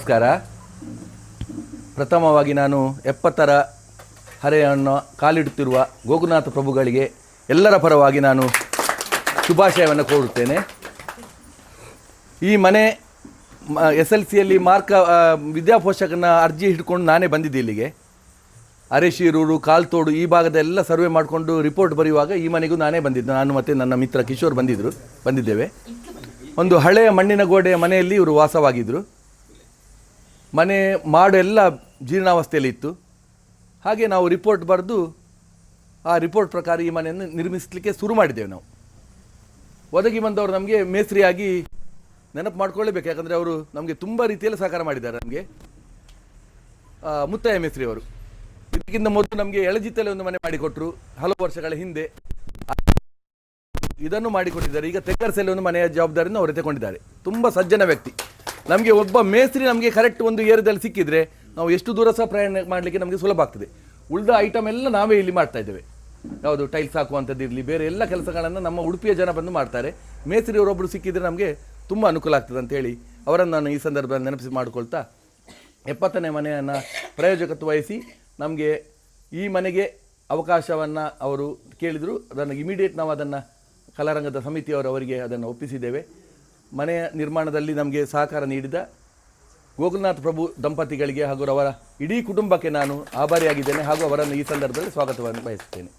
ನಮಸ್ಕಾರ. ಪ್ರಥಮವಾಗಿ ನಾನು 70ರ ಹರೆಯನ್ನು ಕಾಲಿಡುತ್ತಿರುವ ಗೋಕುಲನಾಥ ಪ್ರಭುಗಳಿಗೆ ಎಲ್ಲರ ಪರವಾಗಿ ನಾನು ಶುಭಾಶಯವನ್ನು ಕೋರುತ್ತೇನೆ. ಈ ಮನೆ SLCಯಲ್ಲಿ ಮಾರ್ಕ ವಿದ್ಯಾಪೋಷಕನ ಅರ್ಜಿ ಹಿಡ್ಕೊಂಡು ನಾನೇ ಬಂದಿದ್ದೆ ಇಲ್ಲಿಗೆ. ಅರೆಶೀರೂರು, ಕಾಲ್ತೋಡು ಈ ಭಾಗದೆಲ್ಲ ಸರ್ವೆ ಮಾಡಿಕೊಂಡು ರಿಪೋರ್ಟ್ ಬರೆಯುವಾಗ ಈ ಮನೆಗೂ ನಾನೇ ಬಂದಿದ್ದೆ. ನಾನು ಮತ್ತು ನನ್ನ ಮಿತ್ರ ಕಿಶೋರ್ ಬಂದಿದ್ದೇವೆ. ಒಂದು ಹಳೆಯ ಮಣ್ಣಿನ ಗೋಡೆಯ ಮನೆಯಲ್ಲಿ ಇವರು ವಾಸವಾಗಿದ್ದರು. ಮನೆ ಮಾಡು ಎಲ್ಲ ಜೀರ್ಣಾವಸ್ಥೆಯಲ್ಲಿ ಇತ್ತು. ಹಾಗೆ ನಾವು ರಿಪೋರ್ಟ್ ಬರೆದು ಆ ರಿಪೋರ್ಟ್ ಪ್ರಕಾರ ಈ ಮನೆಯನ್ನು ನಿರ್ಮಿಸಲಿಕ್ಕೆ ಶುರು ಮಾಡಿದ್ದೇವೆ. ನಾವು ಒದಗಿ ಬಂದವರು ನಮಗೆ ಮೇಸ್ತ್ರಿಯಾಗಿ ನೆನಪು ಮಾಡ್ಕೊಳ್ಳೇಬೇಕು, ಯಾಕಂದರೆ ಅವರು ನಮಗೆ ತುಂಬ ರೀತಿಯಲ್ಲಿ ಸಹಕಾರ ಮಾಡಿದ್ದಾರೆ. ನಮಗೆ ಮುತ್ತಯ್ಯ ಮೇಸ್ತ್ರಿ ಅವರು ಇದಕ್ಕಿಂತ ಮೊದಲು ನಮಗೆ ಎಳಜಿತ್ತಲೆ ಒಂದು ಮನೆ ಮಾಡಿಕೊಟ್ರು ಹಲವು ವರ್ಷಗಳ ಹಿಂದೆ. ಇದನ್ನು ಮಾಡಿಕೊಟ್ಟಿದ್ದಾರೆ. ಈಗ ತೆಕ್ಕರ್ಸಲ್ಲಿ ಒಂದು ಮನೆಯ ಜವಾಬ್ದಾರಿಯನ್ನು ಅವರು ತಗೊಂಡಿದ್ದಾರೆ. ತುಂಬ ಸಜ್ಜನ ವ್ಯಕ್ತಿ. ನಮಗೆ ಒಬ್ಬ ಮೇಸ್ತ್ರಿ ನಮಗೆ ಕರೆಕ್ಟ್ ಒಂದು ಏರಿಯಾದಲ್ಲಿ ಸಿಕ್ಕಿದ್ರೆ ನಾವು ಎಷ್ಟು ದೂರ ಸಹ ಪ್ರಯಾಣ ಮಾಡಲಿಕ್ಕೆ ನಮಗೆ ಸುಲಭ ಆಗ್ತದೆ. ಉಳಿದ ಐಟಮ್ ಎಲ್ಲ ನಾವೇ ಇಲ್ಲಿ ಮಾಡ್ತಾ ಇದ್ದೇವೆ. ಯಾವುದು ಟೈಲ್ಸ್ ಹಾಕುವಂಥದ್ದು ಇರಲಿ, ಬೇರೆ ಎಲ್ಲ ಕೆಲಸಗಳನ್ನು ನಮ್ಮ ಉಡುಪಿಯ ಜನ ಬಂದು ಮಾಡ್ತಾರೆ. ಮೇಸ್ತ್ರಿಯವರೊಬ್ಬರು ಸಿಕ್ಕಿದರೆ ನಮಗೆ ತುಂಬ ಅನುಕೂಲ ಆಗ್ತದೆ ಅಂತೇಳಿ ಅವರನ್ನು ನಾನು ಈ ಸಂದರ್ಭದಲ್ಲಿ ನೆನಪಿಸಿ ಮಾಡಿಕೊಳ್ತಾ 70ನೇ ಮನೆಯನ್ನು ಪ್ರಯೋಜಕತ್ವ ವಹಿಸಿ ನಮಗೆ ಈ ಮನೆಗೆ ಅವಕಾಶವನ್ನು ಅವರು ಕೇಳಿದರು. ಅದನ್ನು ಇಮಿಡಿಯೇಟ್ ನಾವು ಅದನ್ನು ಕಲಾರಂಗದ ಸಮಿತಿಯವರು ಅವರಿಗೆ ಅದನ್ನು ಒಪ್ಪಿಸಿದ್ದೇವೆ. ಮನೆಯ ನಿರ್ಮಾಣದಲ್ಲಿ ನಮಗೆ ಸಹಕಾರ ನೀಡಿದ ಗೋಕುಲನಾಥ ಪ್ರಭು ದಂಪತಿಗಳಿಗೆ ಹಾಗೂ ಅವರ ಇಡೀ ಕುಟುಂಬಕ್ಕೆ ನಾನು ಆಭಾರಿಯಾಗಿದ್ದೇನೆ ಹಾಗೂ ಅವರನ್ನು ಈ ಸಂದರ್ಭದಲ್ಲಿ ಸ್ವಾಗತವನ್ನು ಬಯಸುತ್ತೇನೆ.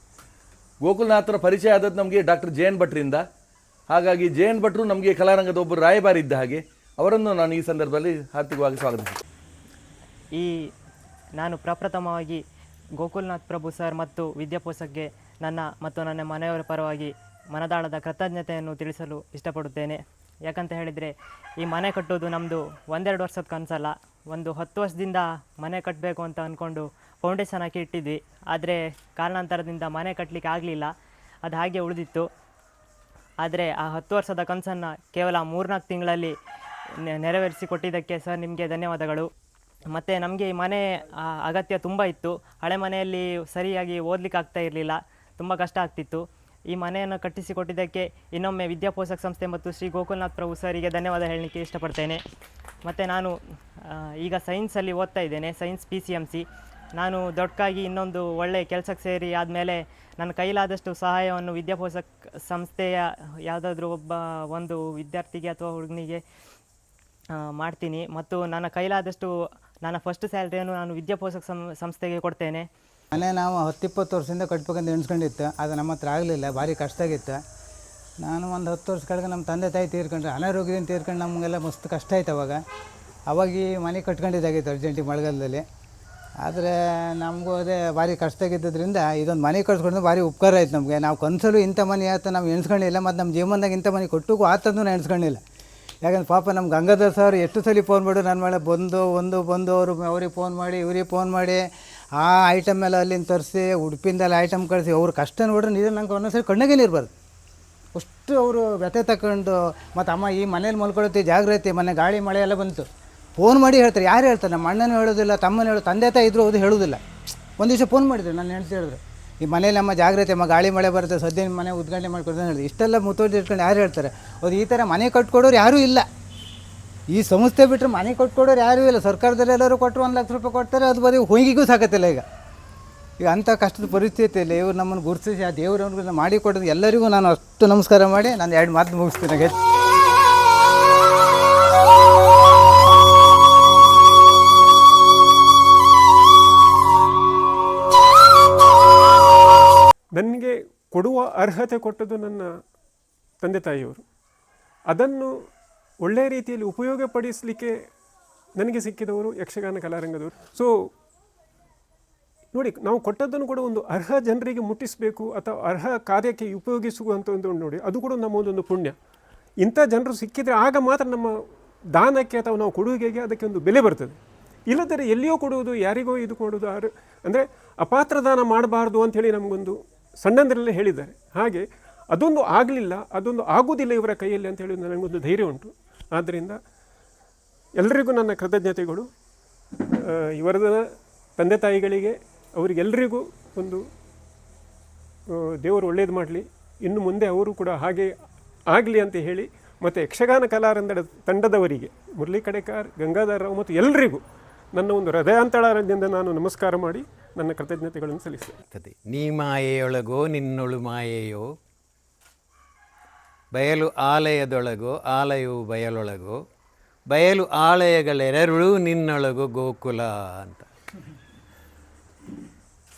ಗೋಕುಲನಾಥರ ಪರಿಚಯ ಆದದ್ದು ನಮಗೆ ಡಾಕ್ಟರ್ JN ಭಟ್ರಿಂದ. ಹಾಗಾಗಿ JN ಭಟ್ರು ನಮಗೆ ಕಲಾರಂಗದ ಒಬ್ಬರು ರಾಯಭಾರಿ ಇದ್ದ ಹಾಗೆ ಅವರನ್ನು ನಾನು ಈ ಸಂದರ್ಭದಲ್ಲಿ ಹಾರ್ದಿಕವಾಗಿ ಸ್ವಾಗತಿಸುತ್ತೇನೆ. ನಾನು ಪ್ರಪ್ರಥಮವಾಗಿ ಗೋಕುಲನಾಥ್ ಪ್ರಭು ಸರ್ ಮತ್ತು ವಿದ್ಯಾಪೋಷಕ್ಗೆ ನನ್ನ ಮನೆಯವರ ಪರವಾಗಿ ಮನದಾಳದ ಕೃತಜ್ಞತೆಯನ್ನು ತಿಳಿಸಲು ಇಷ್ಟಪಡುತ್ತೇನೆ. ಯಾಕಂತ ಹೇಳಿದರೆ ಈ ಮನೆ ಕಟ್ಟೋದು ನಮ್ಮದು 1-2 ವರ್ಷದ ಕನಸಲ್ಲ. ಒಂದು 10 ವರ್ಷದಿಂದ ಮನೆ ಕಟ್ಟಬೇಕು ಅಂತ ಅಂದ್ಕೊಂಡು ಫೌಂಡೇಶನ್ ಹಾಕಿ ಇಟ್ಟಿದ್ವಿ. ಆದರೆ ಕಾರಣಾಂತರದಿಂದ ಮನೆ ಕಟ್ಟಲಿಕ್ಕೆ ಆಗಲಿಲ್ಲ, ಅದು ಹಾಗೆ ಉಳಿದಿತ್ತು. ಆದರೆ ಆ 10 ವರ್ಷದ ಕನಸನ್ನು ಕೇವಲ 3-4 ತಿಂಗಳಲ್ಲಿ ನೆರವೇರಿಸಿ ಕೊಟ್ಟಿದ್ದಕ್ಕೆ ಸರ್ ನಿಮಗೆ ಧನ್ಯವಾದಗಳು. ಮತ್ತು ನಮಗೆ ಈ ಮನೆ ಅಗತ್ಯ ತುಂಬ ಇತ್ತು. ಹಳೆ ಮನೆಯಲ್ಲಿ ಸರಿಯಾಗಿ ಓದಲಿಕ್ಕೆ ಆಗ್ತಾ ಇರಲಿಲ್ಲ, ತುಂಬ ಕಷ್ಟ ಆಗ್ತಿತ್ತು. ಈ ಮನೆಯನ್ನು ಕಟ್ಟಿಸಿಕೊಟ್ಟಿದ್ದಕ್ಕೆ ಇನ್ನೊಮ್ಮೆ ವಿದ್ಯಾಪೋಷಕ ಸಂಸ್ಥೆ ಮತ್ತು ಶ್ರೀ ಗೋಕುಲನಾಥ್ ಪ್ರಭು ಸರಿಗೆ ಧನ್ಯವಾದ ಹೇಳಲಿಕ್ಕೆ ಇಷ್ಟಪಡ್ತೇನೆ. ಮತ್ತು ನಾನು ಈಗ ಸೈನ್ಸಲ್ಲಿ ಓದ್ತಾ ಇದ್ದೇನೆ, ಸೈನ್ಸ್ PCMC. ನಾನು ದೊಡ್ಡದಾಗಿ ಇನ್ನೊಂದು ಒಳ್ಳೆಯ ಕೆಲಸಕ್ಕೆ ಸೇರಿ ಆದಮೇಲೆ ನನ್ನ ಕೈಲಾದಷ್ಟು ಸಹಾಯವನ್ನು ವಿದ್ಯಾಪೋಷಕ ಸಂಸ್ಥೆಯ ಯಾವುದಾದ್ರೂ ಒಂದು ವಿದ್ಯಾರ್ಥಿಗೆ ಅಥವಾ ಹುಡುಗನಿಗೆ ಮಾಡ್ತೀನಿ. ಮತ್ತು ನನ್ನ ಕೈಲಾದಷ್ಟು ನನ್ನ ಫಸ್ಟ್ ಸ್ಯಾಲ್ರಿಯನ್ನು ನಾನು ವಿದ್ಯಾಪೋಷಕ ಸಂಸ್ಥೆಗೆ ಕೊಡ್ತೇನೆ. ಮನೆ ನಾವು 10-20 ವರ್ಷದಿಂದ ಕಟ್ಬೇಕಂತ ಎಣಿಸ್ಕೊಂಡಿತ್ತು. ಅದು ನಮ್ಮ ಹತ್ರ ಆಗಲಿಲ್ಲ, ಭಾರಿ ಕಷ್ಟ ಆಗಿತ್ತು. ನಾನು ಒಂದು 10 ವರ್ಷ ಕೆಳಗೆ ನಮ್ಮ ತಂದೆ ತಾಯಿ ತೀರ್ಕೊಂಡ್ರೆ, ಅನಾರೋಗ್ಯದಿಂದ ತೀರ್ಕೊಂಡು ನಮಗೆಲ್ಲ ಮಸ್ತ್ ಕಷ್ಟ ಆಯ್ತು. ಅವಾಗ ಈ ಮನೆ ಕಟ್ಕೊಂಡಿದ್ದಾಗಿತ್ತು ಅರ್ಜೆಂಟಿಗೆ ಮಳೆಗಾಲದಲ್ಲಿ. ಆದರೆ ನಮಗೂ ಅದೇ ಭಾರಿ ಕಷ್ಟ ಆಗಿದ್ದರಿಂದ ಇದೊಂದು ಮನೆ ಕಟ್ಸ್ಕೊಂಡು ಭಾರಿ ಉಪಕಾರ ಆಯ್ತು ನಮಗೆ. ನಾವು ಕನಸಲು ಇಂಥ ಮನೆ ಆಯ್ತು ನಾವು ಎಣಿಸ್ಕೊಂಡಿಲ್ಲ, ಮತ್ತು ನಮ್ಮ ಜೀವನದಾಗ ಇಂಥ ಮನೆ ಕೊಟ್ಟಿಗೂ ಆತಂದು ನಾನು ಎಣಿಸ್ಕೊಂಡಿಲ್ಲ. ಯಾಕಂದ್ರೆ ಪಾಪ ನಮ್ಮ ಗಂಗಾಧರ್ ಸರ್ ಎಷ್ಟು ಸಲ ಫೋನ್ ಮಾಡು ನನ್ನ ಮೇಲೆ ಬಂದು ಅವ್ರಿಗೆ ಫೋನ್ ಮಾಡಿ ಇವ್ರಿಗೆ ಫೋನ್ ಮಾಡಿ ಆ ಐಟಮ್ ಎಲ್ಲ ಅಲ್ಲಿಂದ ತರಿಸಿ ಉಡುಪಿಂದೆಲ್ಲ ಐಟಮ್ ಕಳಿಸಿ ಅವ್ರ ಕಷ್ಟ ನೋಡ್ರೆ ನೀರು ನಂಗೆ ಒಂದೊಂದ್ಸರಿ ಕಣ್ಣಿಗೆ ನೀರ್ಬಾರ್ದು ಅಷ್ಟು ಅವರು ವ್ಯಥೆ ತಗೊಂಡು. ಮತ್ತು ಅಮ್ಮ ಈ ಮನೇಲಿ ಮಲ್ಕೊಳತ್ತಿ ಜಾಗ್ರತೆ, ಮನೆ ಗಾಳಿ ಮಳೆ ಎಲ್ಲ ಬಂತು ಫೋನ್ ಮಾಡಿ ಹೇಳ್ತಾರೆ. ಯಾರು ಹೇಳ್ತಾರೆ? ನಮ್ಮ ಅಣ್ಣನೂ ಹೇಳೋದಿಲ್ಲ, ತಮ್ಮನೂ ತಂದೆ ತಾಯಿ ಇದ್ದರೂ ಅದು ಹೇಳೋದಿಲ್ಲ. ಒಂದು ದಿವಸ ಫೋನ್ ಮಾಡಿದ್ರು, ನಾನು ಹೆಣ್ಸಿ ಹೇಳಿದ್ರು ಈ ಮನೇಲಿ ನಮ್ಮ ಜಾಗ್ರತೆ, ಗಾಳಿ ಮಳೆ ಬರುತ್ತೆ, ಸದ್ಯ ಮನೆ ಉದ್ಘಾಟನೆ ಮಾಡ್ಕೊಡ್ತಾನೆ ಹೇಳಿದ್ರು. ಇಷ್ಟೆಲ್ಲ ಮುತುವರ್ಜಿ ಇಟ್ಕೊಂಡು ಯಾರು ಹೇಳ್ತಾರೆ? ಅದು ಈ ಥರ ಮನೆ ಕಟ್ಕೊಡೋರು ಯಾರೂ ಇಲ್ಲ. ಈ ಸಂಸ್ಥೆ ಬಿಟ್ಟರೆ ಮನೆ ಕಟ್ಕೊಡೋರು ಯಾರೂ ಇಲ್ಲ. ಸರ್ಕಾರದಲ್ಲಿ ಎಲ್ಲರೂ ಕೊಟ್ಟರು 1 ಲಕ್ಷ ರೂಪಾಯಿ ಕೊಡ್ತಾರೆ, ಅದು ಬರೀ ಹೊಯ್ಗಿಗೂ ಸಾಕತ್ತಿಲ್ಲ. ಈಗ ಅಂಥ ಕಷ್ಟದ ಪರಿಸ್ಥಿತಿಯಲ್ಲಿ ಇವ್ರು ನಮ್ಮನ್ನು ಗುರುತಿಸಿ ಆ ದೇವರವ್ರಿಗೆ ಮಾಡಿ ಕೊಡೋದು ಎಲ್ಲರಿಗೂ ನಾನು ಅಷ್ಟು ನಮಸ್ಕಾರ ಮಾಡಿ ನಾನು 2 ಮಾತು ಮುಗಿಸ್ತೀನಿ. ನನಗೆ ಕೊಡುವ ಅರ್ಹತೆ ಕೊಟ್ಟದ್ದು ನನ್ನ ತಂದೆ ತಾಯಿಯವರು. ಅದನ್ನು ಒಳ್ಳೆಯ ರೀತಿಯಲ್ಲಿ ಉಪಯೋಗಪಡಿಸಲಿಕ್ಕೆ ನನಗೆ ಸಿಕ್ಕಿದವರು ಯಕ್ಷಗಾನ ಕಲಾರಂಗದವರು. ಸೊ ನೋಡಿ, ನಾವು ಕೊಟ್ಟದ್ದನ್ನು ಕೂಡ ಒಂದು ಅರ್ಹ ಜನರಿಗೆ ಮುಟ್ಟಿಸಬೇಕು ಅಥವಾ ಅರ್ಹ ಕಾರ್ಯಕ್ಕೆ ಉಪಯೋಗಿಸುವಂಥದ್ದು ನೋಡಿ, ಅದು ಕೂಡ ನಮ್ಮ ಒಂದೊಂದು ಪುಣ್ಯ. ಇಂಥ ಜನರು ಸಿಕ್ಕಿದರೆ ಆಗ ಮಾತ್ರ ನಮ್ಮ ದಾನಕ್ಕೆ ಅಥವಾ ನಾವು ಕೊಡುಗೆಗೆ ಅದಕ್ಕೆ ಒಂದು ಬೆಲೆ ಬರ್ತದೆ. ಇಲ್ಲದರೆ ಎಲ್ಲಿಯೋ ಕೊಡುವುದು, ಯಾರಿಗೋ ಇದು ಕೊಡುವುದು, ಅಂದರೆ ಅಪಾತ್ರ ದಾನ ಮಾಡಬಾರ್ದು ಅಂಥೇಳಿ ನಮಗೊಂದು ಸಣ್ಣಂದರಲ್ಲೇ ಹೇಳಿದ್ದಾರೆ. ಹಾಗೆ ಅದೊಂದು ಆಗಲಿಲ್ಲ, ಅದೊಂದು ಆಗುವುದಿಲ್ಲ ಇವರ ಕೈಯಲ್ಲಿ ಅಂತೇಳಿ ನನಗೊಂದು ಧೈರ್ಯ ಉಂಟು. ಆದ್ದರಿಂದ ಎಲ್ಲರಿಗೂ ನನ್ನ ಕೃತಜ್ಞತೆಗಳು. ಇವರ ತಂದೆ ತಾಯಿಗಳಿಗೆ ಅವರಿಗೆಲ್ಲರಿಗೂ ಒಂದು ದೇವರು ಒಳ್ಳೇದು ಮಾಡಲಿ. ಇನ್ನು ಮುಂದೆ ಅವರು ಕೂಡ ಹಾಗೆ ಆಗಲಿ ಅಂತ ಹೇಳಿ ಮತ್ತು ಯಕ್ಷಗಾನ ಕಲಾರಂಗದ ತಂಡದವರಿಗೆ ಮುರಳಿ ಕಡೆಕಾರ್, ಗಂಗಾಧರ ರಾವ್ ಮತ್ತು ಎಲ್ಲರಿಗೂ ನನ್ನ ಒಂದು ಹೃದಯಾಂತರಾಳದಿಂದ ನಾನು ನಮಸ್ಕಾರ ಮಾಡಿ ನನ್ನ ಕೃತಜ್ಞತೆಗಳನ್ನು ಸಲ್ಲಿಸ್ತೇನೆ. ನೀ ಮಾಯೆಯೊಳಗೋ ನಿನ್ನೊಳು ಮಾಯೆಯೋ, ಬಯಲು ಆಲಯದೊಳಗೋ ಆಲಯವು ಬಯಲೊಳಗೋ, ಬಯಲು ಆಲಯಗಳೆರಡೂ ನಿನ್ನೊಳಗು ಗೋಕುಲ ಅಂತ.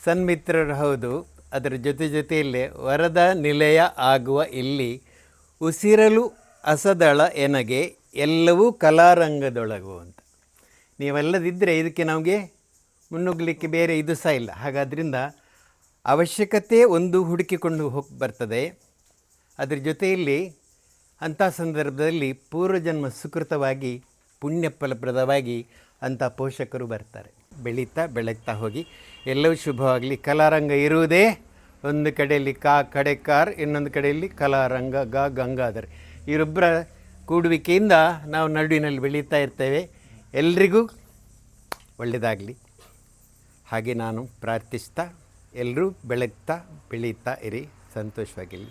ಸನ್ಮಿತ್ರರು ಹೌದು, ಅದರ ಜೊತೆಯಲ್ಲೇ ವರದ ನಿಲಯ ಆಗುವ ಇಲ್ಲಿ ಉಸಿರಲು ಅಸದಳ ಎನಗೆ ಎಲ್ಲವೂ ಕಲಾರಂಗದೊಳಗು ಅಂತ. ನೀವೆಲ್ಲದಿದ್ದರೆ ಇದಕ್ಕೆ ನಮಗೆ ಮುನ್ನುಗ್ಗಲಿಕ್ಕೆ ಬೇರೆ ಇದು ಸಹ ಇಲ್ಲ. ಹಾಗಾದ್ರಿಂದ ಅವಶ್ಯಕತೆ ಒಂದು ಹುಡುಕಿಕೊಂಡು ಹೋಗಿ ಬರ್ತದೆ. ಅದರ ಜೊತೆಯಲ್ಲಿ ಅಂಥ ಸಂದರ್ಭದಲ್ಲಿ ಪೂರ್ವಜನ್ಮ ಸುಕೃತವಾಗಿ ಪುಣ್ಯ ಫಲಪ್ರದವಾಗಿ ಅಂಥ ಪೋಷಕರು ಬರ್ತಾರೆ. ಬೆಳಗ್ತಾ ಹೋಗಿ ಎಲ್ಲವೂ ಶುಭವಾಗಲಿ. ಕಲಾರಂಗ ಇರುವುದೇ ಒಂದು ಕಡೆಯಲ್ಲಿ ಕಡೆಕಾರ್, ಇನ್ನೊಂದು ಕಡೆಯಲ್ಲಿ ಕಲಾರಂಗ ಗಂಗಾಧರ್. ಇವರೊಬ್ಬರ ಕೂಡುವಿಕೆಯಿಂದ ನಾವು ನಡುವಿನಲ್ಲಿ ಬೆಳೀತಾ ಇರ್ತೇವೆ. ಎಲ್ರಿಗೂ ಒಳ್ಳೆಯದಾಗಲಿ ಹಾಗೆ ನಾನು ಪ್ರಾರ್ಥಿಸ್ತಾ, ಎಲ್ಲರೂ ಬೆಳೀತಾ ಇರಿ, ಸಂತೋಷವಾಗಿರಲಿ.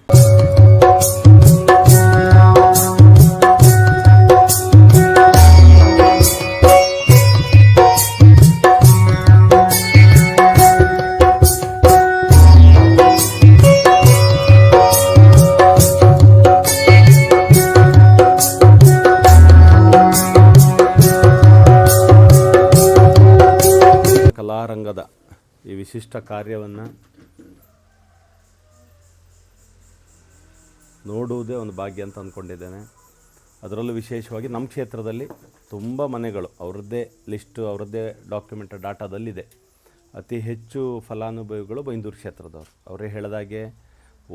ಕಲಾರಂಗದ ಈ ವಿಶಿಷ್ಟ ಕಾರ್ಯವನ್ನು ನೋಡುವುದೇ ಒಂದು ಭಾಗ್ಯ ಅಂತ ಅಂದ್ಕೊಂಡಿದ್ದೇನೆ. ಅದರಲ್ಲೂ ವಿಶೇಷವಾಗಿ ನಮ್ಮ ಕ್ಷೇತ್ರದಲ್ಲಿ ತುಂಬ ಮನೆಗಳು ಅವರದ್ದೇ ಲಿಸ್ಟು, ಅವರದ್ದೇ ಡಾಕ್ಯುಮೆಂಟ್ ಡಾಟಾದಲ್ಲಿದೆ. ಅತಿ ಹೆಚ್ಚು ಫಲಾನುಭವಿಗಳು ಬೈಂದೂರು ಕ್ಷೇತ್ರದವರು. ಅವರೇ ಹೇಳಿದಾಗೆ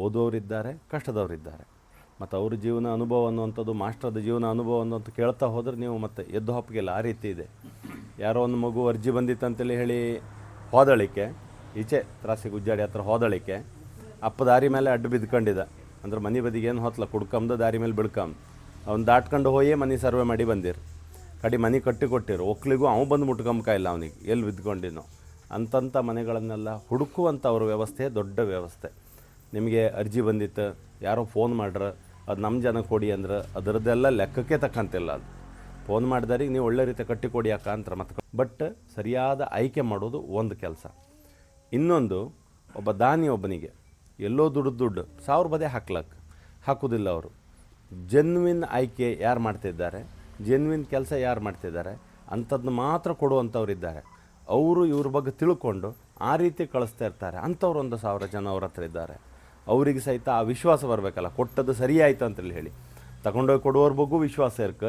ಓದುವವರಿದ್ದಾರೆ, ಕಷ್ಟದವರಿದ್ದಾರೆ. ಮತ್ತು ಅವ್ರ ಜೀವನ ಅನುಭವ ಅನ್ನುವಂಥದ್ದು, ಮಾಸ್ಟರ್ದ ಜೀವನ ಅನುಭವ ಅನ್ನುವಂಥ ಕೇಳ್ತಾ ಹೋದರೆ ನೀವು ಮತ್ತೆ ಎದ್ದು ಹಪ್ಪಿಗೆಲ್ಲ ಆ ರೀತಿ ಇದೆ. ಯಾರೋ ಒಂದು ಮಗು ಅರ್ಜಿ ಬಂದಿತ್ತು ಅಂತೇಳಿ ಹೇಳಿ ಹೋದಳಿಕೆ, ಈಚೆ ತ್ರಾಸಿಗೆ ಉಜ್ಜಾಡಿ ಹತ್ರ ಹೋದಳಿಕೆ, ಅಪ್ಪ ದಾರಿ ಮೇಲೆ ಅಡ್ಡು ಬಿದ್ಕೊಂಡಿದ್ದ. ಅಂದ್ರೆ ಮನೆ ಬದಿಗೆ ಏನು ಹೊತ್ತಲ್ಲ, ಕುಡ್ಕಂದು ದಾರಿ ಮೇಲೆ ಬಿಡ್ಕಂದು ಅವ್ನು ದಾಟ್ಕೊಂಡು ಹೋಯೇ ಮನೆ ಸರ್ವೆ ಮಾಡಿ ಬಂದಿರು. ಕಡೆ ಮನೆ ಕಟ್ಟಿ ಕೊಟ್ಟಿರು, ಒಕ್ಲಿಗೂ ಅವ್ನು ಬಂದು ಮುಟ್ಕೊಂಬಕ ಇಲ್ಲ ಅವನಿಗೆ ಎಲ್ಲಿ ಬಿದ್ಕೊಂಡಿನೋ ಅಂತಂಥ ಮನೆಗಳನ್ನೆಲ್ಲ ಹುಡುಕುವಂಥ ಅವ್ರ ವ್ಯವಸ್ಥೆ ದೊಡ್ಡ ವ್ಯವಸ್ಥೆ. ನಿಮಗೆ ಅರ್ಜಿ ಬಂದಿತ್ತು, ಯಾರೋ ಫೋನ್ ಮಾಡ್ರೆ ಅದು ನಮ್ಮ ಜನ ಕೊಡಿ ಅಂದ್ರೆ ಅದರದ್ದೆಲ್ಲ ಲೆಕ್ಕಕ್ಕೆ ತಕ್ಕಂತಿಲ್ಲ. ಅದು ಫೋನ್ ಮಾಡಿದಾರಿಗೆ ನೀವು ಒಳ್ಳೆ ರೀತಿ ಕಟ್ಟಿ ಕೊಡಿ ಯಾಕ ಅಂತ ಮತ್ತು ಬಟ್ ಸರಿಯಾದ ಆಯ್ಕೆ ಮಾಡೋದು ಒಂದು ಕೆಲಸ. ಇನ್ನೊಂದು, ಒಬ್ಬ ದಾನಿ ಒಬ್ಬನಿಗೆ ಎಲ್ಲೋ ದುಡ್ಡು 1000 ಬದೇ ಹಾಕೋದಿಲ್ಲ. ಅವರು ಜೆನ್ವಿನ್ ಆಯ್ಕೆ ಯಾರು ಮಾಡ್ತಿದ್ದಾರೆ, ಜೆನ್ವಿನ್ ಕೆಲಸ ಯಾರು ಮಾಡ್ತಿದ್ದಾರೆ ಅಂಥದ್ದನ್ನ ಮಾತ್ರ ಕೊಡುವಂಥವ್ರಿದ್ದಾರೆ. ಅವರು ಇವ್ರ ಬಗ್ಗೆ ತಿಳ್ಕೊಂಡು ಆ ರೀತಿ ಕಳಿಸ್ತಾ ಇರ್ತಾರೆ. ಅಂಥವ್ರು 1000 ಜನ ಅವ್ರ ಹತ್ರ ಇದ್ದಾರೆ. ಅವರಿಗೆ ಸಹಿತ ಆ ವಿಶ್ವಾಸ ಬರಬೇಕಲ್ಲ, ಕೊಟ್ಟದ್ದು ಸರಿ ಆಯಿತು ಅಂತೇಳಿ ಹೇಳಿ ತಗೊಂಡೋಗಿ ಕೊಡುವವ್ರ ಬಗ್ಗೂ ವಿಶ್ವಾಸ ಇರ್ಕ,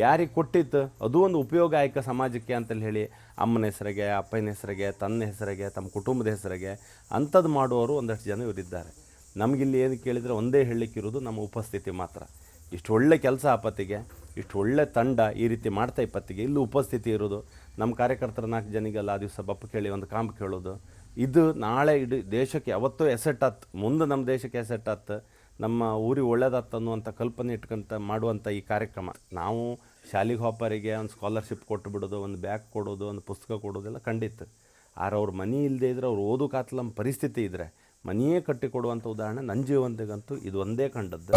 ಯಾರಿಗೆ ಕೊಟ್ಟಿತ್ತು ಅದು ಒಂದು ಉಪಯೋಗ ಆಯ್ಕೆ ಸಮಾಜಕ್ಕೆ ಅಂತೇಳಿ ಹೇಳಿ ಅಮ್ಮನ ಹೆಸರಿಗೆ, ಅಪ್ಪನ ಹೆಸರಿಗೆ, ತನ್ನ ಹೆಸರಿಗೆ, ತಮ್ಮ ಕುಟುಂಬದ ಹೆಸರಿಗೆ ಅಂಥದ್ದು ಮಾಡುವವರು ಒಂದಷ್ಟು ಜನ ಇವರಿದ್ದಾರೆ. ನಮಗಿಲ್ಲಿ ಏನು ಕೇಳಿದರೆ ಒಂದೇ ಹೇಳಲಿಕ್ಕಿರೋದು ನಮ್ಮ ಉಪಸ್ಥಿತಿ ಮಾತ್ರ. ಇಷ್ಟು ಒಳ್ಳೆ ಕೆಲಸ ಆಪತ್ತಿಗೆ, ಇಷ್ಟು ಒಳ್ಳೆ ತಂಡ ಈ ರೀತಿ ಮಾಡ್ತಾ ಇಪ್ಪತ್ತಿಗೆ ಇಲ್ಲಿ ಉಪಸ್ಥಿತಿ ಇರೋದು, ನಮ್ಮ ಕಾರ್ಯಕರ್ತರ 4 ಜನಿಗೆಲ್ಲ ಆ ದಿವಸ ಬಪ್ಪು ಕೇಳಿ ಒಂದು ಕಾಂಬ್ ಕೇಳೋದು, ಇದು ನಾಳೆ ಇಡೀ ದೇಶಕ್ಕೆ ಯಾವತ್ತೂ ಎಸೆಟ್ ಆತ್, ಮುಂದೆ ನಮ್ಮ ದೇಶಕ್ಕೆ ಎಸೆಟ್ ಆತ್, ನಮ್ಮ ಊರಿಗೆ ಒಳ್ಳೇದಾತ್ ಅನ್ನುವಂಥ ಕಲ್ಪನೆ ಇಟ್ಕೊಂತ ಮಾಡುವಂಥ ಈ ಕಾರ್ಯಕ್ರಮ. ನಾವು ಶಾಲೆಗೆ ಹೋಪರಿಗೆ ಒಂದು ಸ್ಕಾಲರ್ಶಿಪ್ ಕೊಟ್ಟು ಬಿಡೋದು, ಒಂದು ಬ್ಯಾಗ್ ಕೊಡೋದು, ಒಂದು ಪುಸ್ತಕ ಕೊಡೋದೆಲ್ಲ ಖಂಡಿತ. ಆದ್ರೆ ಅವ್ರ ಮನೆ ಇಲ್ಲದೆ ಇದ್ರೆ, ಅವ್ರು ಓದೋಕಾತಲ್ಲ ನಮ್ಮ ಪರಿಸ್ಥಿತಿ ಇದ್ದರೆ ಮನೆಯೇ ಕಟ್ಟಿ ಕೊಡುವಂಥ ಉದಾಹರಣೆ ನನ್ನ ಜೀವನದಾಗಂತೂ ಇದು ಒಂದೇ ಕಂಡದ್ದು.